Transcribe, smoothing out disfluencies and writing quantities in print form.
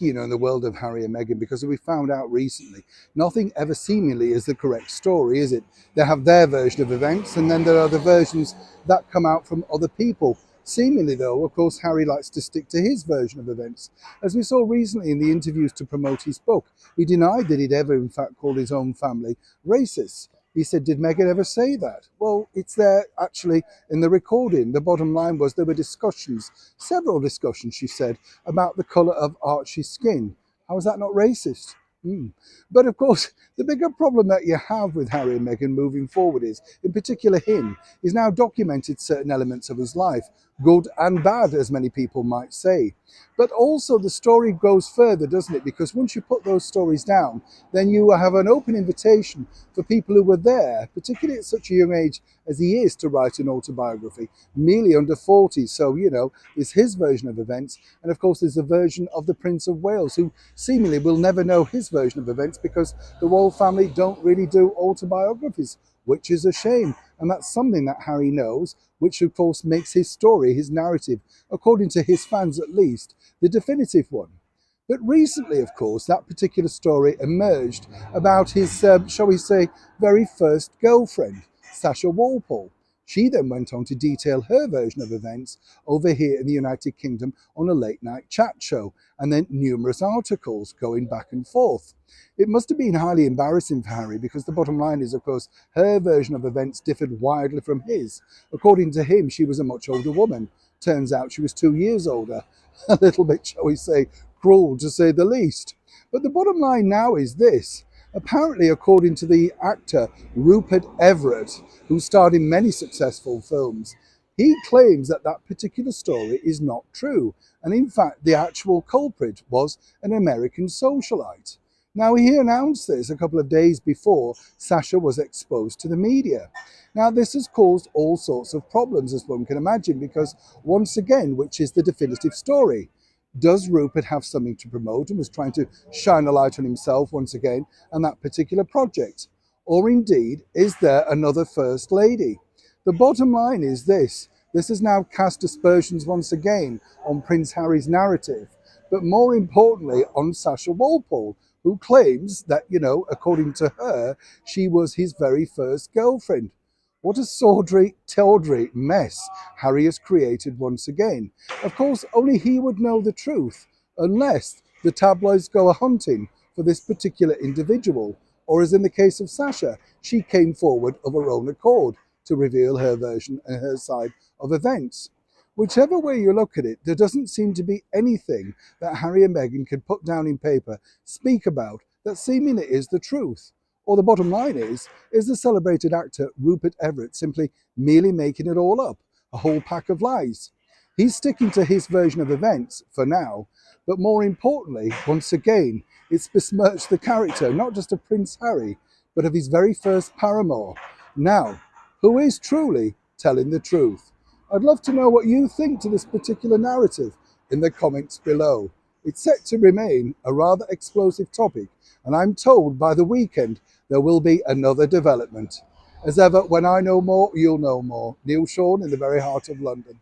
in the world of Harry and Meghan, because we found out recently, nothing ever seemingly is the correct story, is it? They have their version of events, and then there are the versions that come out from other people. Seemingly, though, of course, Harry likes to stick to his version of events. As we saw recently in the interviews to promote his book, he denied that he'd ever, in fact, called his own family racist. He said, did Meghan ever say that? Well, it's there actually in the recording. The bottom line was there were discussions, several discussions, she said, about the colour of Archie's skin. How is that not racist? But of course, the bigger problem that you have with Harry and Meghan moving forward is, in particular him, he's now documented certain elements of his life, good and bad, as many people might say. But also the story goes further, doesn't it? Because once you put those stories down, then you have an open invitation for people who were there, particularly at such a young age as he is, to write an autobiography, merely under 40. So, there's his version of events. And of course, there's a version of the Prince of Wales, who seemingly will never know his version of events because the royal family don't really do autobiographies, which is a shame. And that's something that Harry knows, which of course makes his story, his narrative, according to his fans at least, the definitive one. But recently, of course, that particular story emerged about his, shall we say, very first girlfriend, Sasha Walpole. She then went on to detail her version of events over here in the United Kingdom on a late night chat show, and then numerous articles going back and forth. It must have been highly embarrassing for Harry, because the bottom line is, of course, her version of events differed widely from his. According to him, she was a much older woman. Turns out she was 2 years older. A little bit, shall we say, cruel to say the least. But the bottom line now is this. Apparently, according to the actor Rupert Everett, who starred in many successful films, he claims that that particular story is not true. And in fact, the actual culprit was an American socialite. Now, he announced this a couple of days before Sasha was exposed to the media. Now, this has caused all sorts of problems, as one can imagine, because once again, which is the definitive story? Does Rupert have something to promote and was trying to shine a light on himself once again and that particular project? Or indeed, is there another First Lady? The bottom line is this. This has now cast aspersions once again on Prince Harry's narrative, but more importantly on Sasha Walpole, who claims that, according to her, she was his very first girlfriend. What a tawdry mess Harry has created once again. Of course, only he would know the truth, unless the tabloids go a-hunting for this particular individual, or as in the case of Sasha, she came forward of her own accord to reveal her version and her side of events. Whichever way you look at it, there doesn't seem to be anything that Harry and Meghan can put down in paper, speak about, that seemingly is the truth. Or the bottom line is the celebrated actor Rupert Everett simply merely making it all up, a whole pack of lies? He's sticking to his version of events for now, but more importantly, once again, it's besmirched the character, not just of Prince Harry, but of his very first paramour. Now, who is truly telling the truth? I'd love to know what you think to this particular narrative in the comments below. It's set to remain a rather explosive topic, and I'm told by the weekend there will be another development. As ever, when I know more, you'll know more. Neil Sean in the very heart of London.